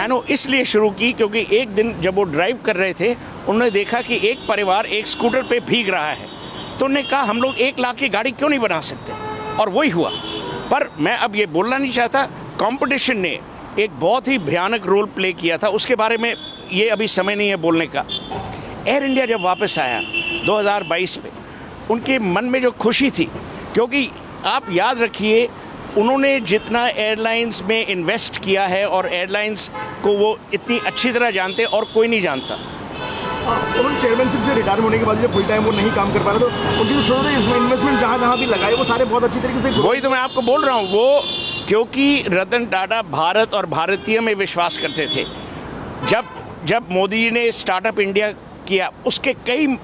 Nano इसलिए शुरू की क्योंकि एक दिन जब वो ड्राइव कर रहे थे उन्होंने देखा कि एक परिवार एक स्कूटर पे भीग रहा है, तो उन्होंने कहा हम लोग 1 लाख की गाड़ी क्यों नहीं बना सकते, और वही हुआ। पर मैं अब ये बोलना नहीं चाहता, कंपटीशन ने एक बहुत ही भयानक रोल प्ले किया था, उसके बारे में ये अभी समय नहीं है बोलने का। एयर इंडिया जब वापस आया 2022 में, उनके मन में जो खुशी थी, क्योंकि आप याद रखिए उन्होंने जितना एयरलाइंस में इन्वेस्ट किया है और एयरलाइंस को वो इतनी अच्छी तरह जानते और कोई नहीं जानता। उन्होंने चेयरमैनशिप से रिटायर होने के बाद जब फुल टाइम वो नहीं काम कर पा रहे, तो उनकी जो छोटे इन्वेस्टमेंट जहाँ भी लगाए वो सारे बहुत अच्छी तरीके से। वही तो मैं आपको बोल रहा हूँ, वो क्योंकि रतन टाटा भारत और भारतीय में विश्वास करते थे। जब मोदी जी ने स्टार्टअप इंडिया किया, उसके कई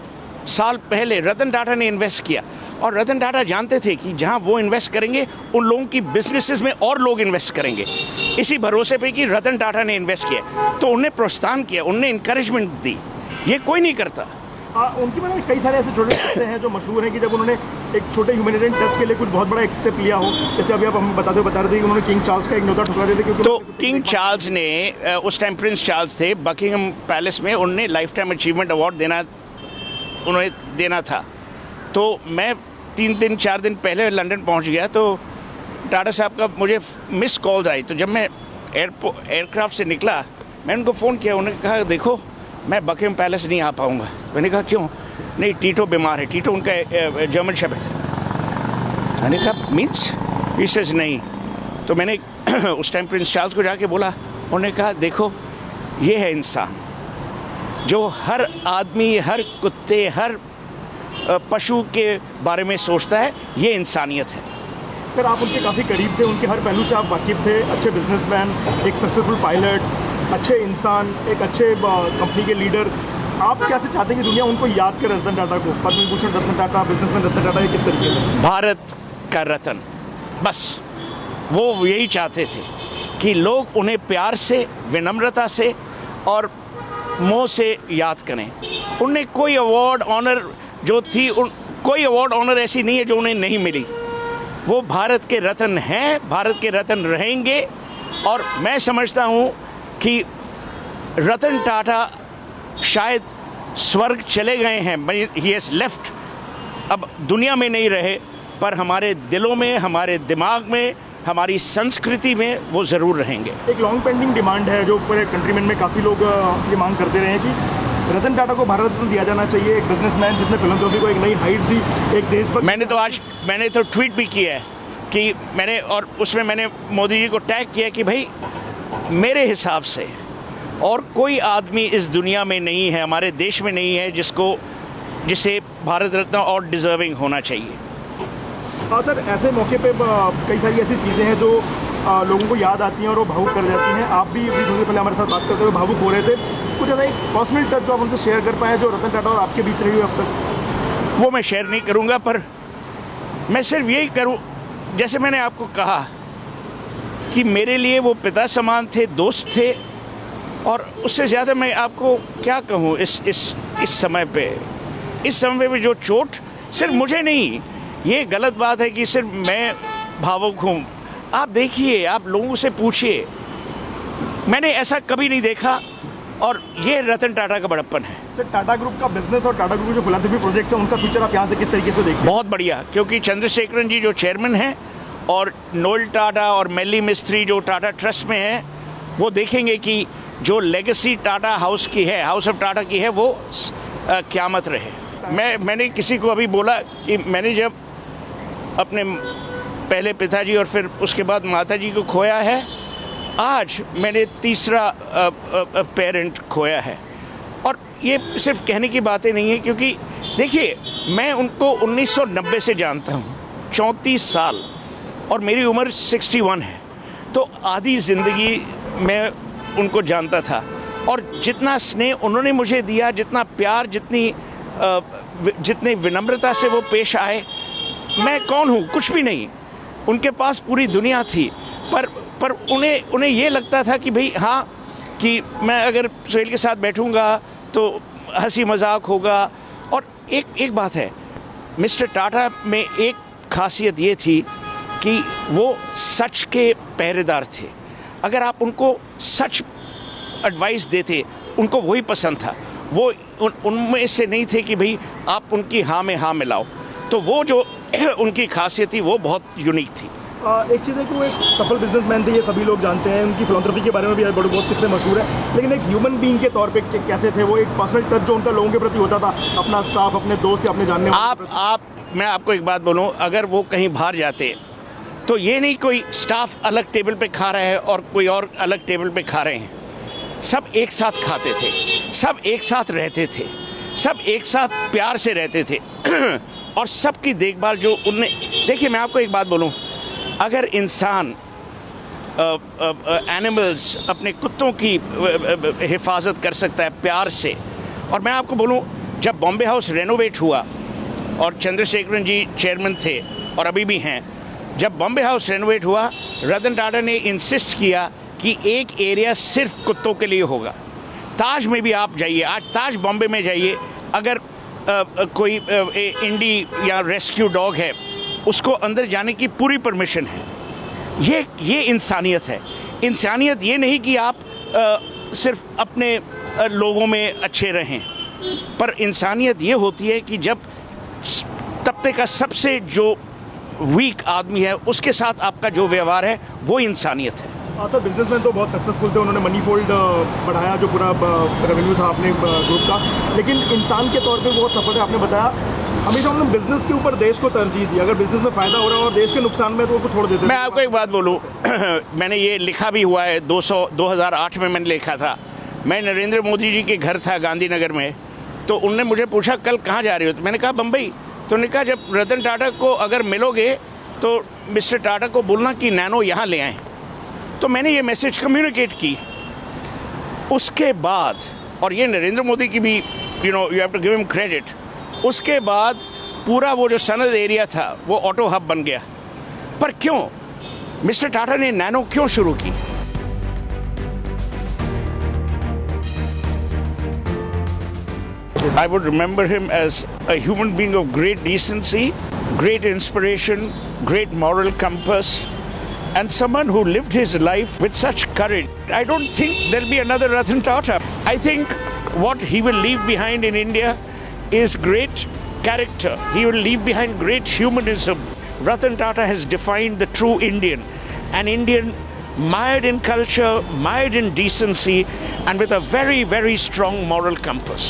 साल पहले रतन टाटा ने इन्वेस्ट किया, और रतन टाटा जानते थे कि जहां वो इन्वेस्ट करेंगे उन लोगों की बिजनेसेस में और लोग इन्वेस्ट करेंगे। इसी भरोसे पे कि रतन टाटा ने इन्वेस्ट किया, तो उन्हें प्रोत्साहन किया, उन्हें इंकरेजमेंट दी। ये कोई नहीं करता। उनकी मैंने कई सारे ऐसे छोटे किस्से हैं जो मशहूर हैं कि जब उन्होंने एक छोटे ह्यूमैनिटेरियन टच के लिए कुछ बहुत बड़ा एक स्टेप लिया हो, जैसे अभी आप हम बता रहे थे कि उन्होंने किंग चार्ल्स का एक न्योता ठुकरा दिया था, क्योंकि तो किंग चार्ल्स ने उस टाइम प्रिंस चार्ल्स थे, बकिंगम पैलेस में उन्हें लाइफ टाइम अचीवमेंट अवार्ड उन्हें देना था। तो मैं 3-4 दिन पहले लंदन पहुंच गया, तो टाटा साहब का मुझे मिस कॉल्स आई। तो जब मैं एयरक्राफ्ट से निकला, मैंने उनको फ़ोन किया, उन्होंने कहा देखो मैं बकिंगम पैलेस नहीं आ पाऊंगा। मैंने कहा क्यों? नहीं, टीटो बीमार है। टीटो उनका जर्मन शेफर्ड था। मैंने कहा मीन्स? ही सेज नहीं। तो मैंने उस टाइम प्रिंस चार्ल्स को जाके बोला, उन्होंने कहा देखो ये है इंसान जो हर आदमी, हर कुत्ते, हर पशु के बारे में सोचता है, ये इंसानियत है। सर आप उनके काफ़ी करीब थे, उनके हर पहलू से आप वाकिफ थे। अच्छे बिजनेसमैन, एक सक्सेसफुल पायलट, अच्छे इंसान, एक अच्छे कंपनी के लीडर। आप कैसे चाहते हैं कि दुनिया उनको याद करे, रतन टाटा को? पद्म विभूषण रतन टाटा, बिजनेसमैन रतन टाटा, ये किस तरीके से? भारत का रतन, बस वो यही चाहते थे कि लोग उन्हें प्यार से, विनम्रता से और मोह से याद करें। उन्हें कोई अवार्ड ऑनर जो थी, कोई अवार्ड ऑनर ऐसी नहीं है जो उन्हें नहीं मिली। वो भारत के रत्न हैं, भारत के रत्न रहेंगे। और मैं समझता हूँ कि रतन टाटा शायद स्वर्ग चले गए हैं, ही हैज़ लेफ्ट, अब दुनिया में नहीं रहे, पर हमारे दिलों में, हमारे दिमाग में, हमारी संस्कृति में वो ज़रूर रहेंगे। एक लॉन्ग पेंडिंग डिमांड है जो पूरे कंट्रीमेंट में काफ़ी लोग ये मांग करते रहे हैं कि रतन टाटा को भारत रत्न दिया जाना चाहिए। एक बिजनेसमैन जिसने फिलैंथ्रोपी को एक नई हाइट दी, एक देश पर। मैंने तो ट्वीट भी किया है कि और उसमें मैंने मोदी जी को टैग किया कि भाई मेरे हिसाब से और कोई आदमी इस दुनिया में नहीं है, हमारे देश में नहीं है जिसे भारत रत्न और डिजर्विंग होना चाहिए। हाँ सर, ऐसे मौके पे कई सारी ऐसी चीज़ें हैं जो लोगों को याद आती हैं और वो भावुक कर जाती हैं। आप भी थोड़ी देर पहले हमारे साथ बात करते हुए भावुक हो रहे थे। कुछ ऐसा एक पर्सनल टच जो आप उनसे शेयर कर पाएँ जो रतन टाटा और आपके बीच रही हुई अब तक? वो मैं शेयर नहीं करूँगा, पर मैं सिर्फ यही करूँ, जैसे मैंने आपको कहा कि मेरे लिए वो पिता समान थे, दोस्त थे, और उससे ज़्यादा मैं आपको क्या कहूँ इस समय पे जो चोट सिर्फ मुझे नहीं, ये गलत बात है कि सिर्फ मैं भावुक हूँ। आप देखिए, आप लोगों से पूछिए, मैंने ऐसा कभी नहीं देखा, और ये रतन टाटा का बड़प्पन है। सर टाटा ग्रुप का बिजनेस और टाटा ग्रुप के जो फिलैंथ्रोपी प्रोजेक्ट है उनका फ्यूचर आप यहाँ से किस तरीके से देखते हैं? बहुत बढ़िया, क्योंकि चंद्रशेखरन जी जो चेयरमैन हैं और नोएल टाटा और मेली मिस्त्री जो टाटा ट्रस्ट में हैं, वो देखेंगे कि जो लेगेसी टाटा हाउस की है, हाउस ऑफ टाटा की है, वो क़यामत रहे। मैंने किसी को अभी बोला कि मैंने जब अपने पहले पिताजी और फिर उसके बाद माताजी को खोया है, आज मैंने तीसरा पेरेंट खोया है। और ये सिर्फ कहने की बातें नहीं है, क्योंकि देखिए मैं उनको 1990 से जानता हूँ, 34 साल, और मेरी उम्र 61 है, तो आधी ज़िंदगी मैं उनको जानता था। और जितना स्नेह उन्होंने मुझे दिया, जितना प्यार, जितनी विनम्रता से वो पेश आए, मैं कौन हूँ? कुछ भी नहीं। उनके पास पूरी दुनिया थी, पर उन्हें ये लगता था कि भाई हाँ, कि मैं अगर सुहेल के साथ बैठूंगा तो हंसी मजाक होगा। और एक बात है, मिस्टर टाटा में एक खासियत ये थी कि वो सच के पहरेदार थे। अगर आप उनको सच एडवाइस देते उनको वही पसंद था। वो उनमें से नहीं थे कि भाई आप उनकी हाँ में हाँ मिलाओ। तो वो जो उनकी खासियत थी वो बहुत यूनिक थी। एक चीज़ है कि वो एक सफल बिजनेसमैन थे, ये सभी लोग जानते हैं, उनकी फिलॉन्थ्रफी के बारे में भी बहुत किस्से मशहूर है, लेकिन एक ह्यूमन बीइंग के तौर पे कैसे थे वो, एक पर्सनल टच जो उनका लोगों के प्रति होता था, अपना स्टाफ, अपने दोस्त या अपने जानने वाले मैं आपको एक बात बोलूं, अगर वो कहीं बाहर जाते तो ये नहीं कोई स्टाफ अलग टेबल पे खा रहा है और कोई और अलग टेबल पे खा रहे हैं। सब एक साथ खाते थे, सब एक साथ रहते थे, सब एक साथ प्यार से रहते थे और सबकी देखभाल जो उनने, देखिए मैं आपको एक बात बोलूं, अगर इंसान एनिमल्स अपने कुत्तों की हिफाजत कर सकता है प्यार से, और मैं आपको बोलूं जब बॉम्बे हाउस रेनोवेट हुआ और चंद्रशेखरन जी चेयरमैन थे और अभी भी हैं, जब बॉम्बे हाउस रेनोवेट हुआ रतन टाटा ने इंसिस्ट किया कि एक एरिया सिर्फ कुत्तों के लिए होगा। ताज में भी आप जाइए, आज ताज बॉम्बे में जाइए, अगर कोई इंडी या रेस्क्यू डॉग है उसको अंदर जाने की पूरी परमिशन है। ये इंसानियत है। इंसानियत ये नहीं कि आप सिर्फ अपने लोगों में अच्छे रहें, पर इंसानियत ये होती है कि जब तबके का सबसे जो वीक आदमी है उसके साथ आपका जो व्यवहार है वो इंसानियत है। सर बिजनेसमैन तो बहुत सक्सेसफुल थे, उन्होंने मनी फोल्ड बढ़ाया जो पूरा रेवेन्यू था अपने ग्रुप का, लेकिन इंसान के तौर पे बहुत सफल है। आपने बताया हमेशा उन्होंने बिजनेस के ऊपर देश को तरजीह दी, अगर बिजनेस में फ़ायदा हो रहा है और देश के नुकसान में तो उसको छोड़ देते। मैं आपको एक बात बोलूँ मैंने ये लिखा भी हुआ है, 2008 में मैंने लिखा था। मैं नरेंद्र मोदी जी के घर था गांधीनगर में, तो उनने मुझे पूछा कल कहाँ जा रहे हो, तो मैंने कहा बम्बई। तो उन्होंने कहा जब रतन टाटा को अगर मिलोगे तो मिस्टर टाटा को बोलना कि नैनो यहाँ ले आएँ। तो मैंने ये मैसेज कम्युनिकेट की। उसके बाद, और ये नरेंद्र मोदी की भी you have to give him credit, उसके बाद पूरा वो जो सनद एरिया था वो ऑटो हब बन गया। पर क्यों मिस्टर टाटा ने नैनो क्यों शुरू की? I would remember him as a human being of great decency, great inspiration, great moral compass, and someone who lived his life with such courage. I don't think there'll be another Ratan Tata. I think what he will leave behind in India is great character. He will leave behind great humanism. Ratan Tata has defined the true Indian, an Indian mired in culture, mired in decency, and with a very, very strong moral compass.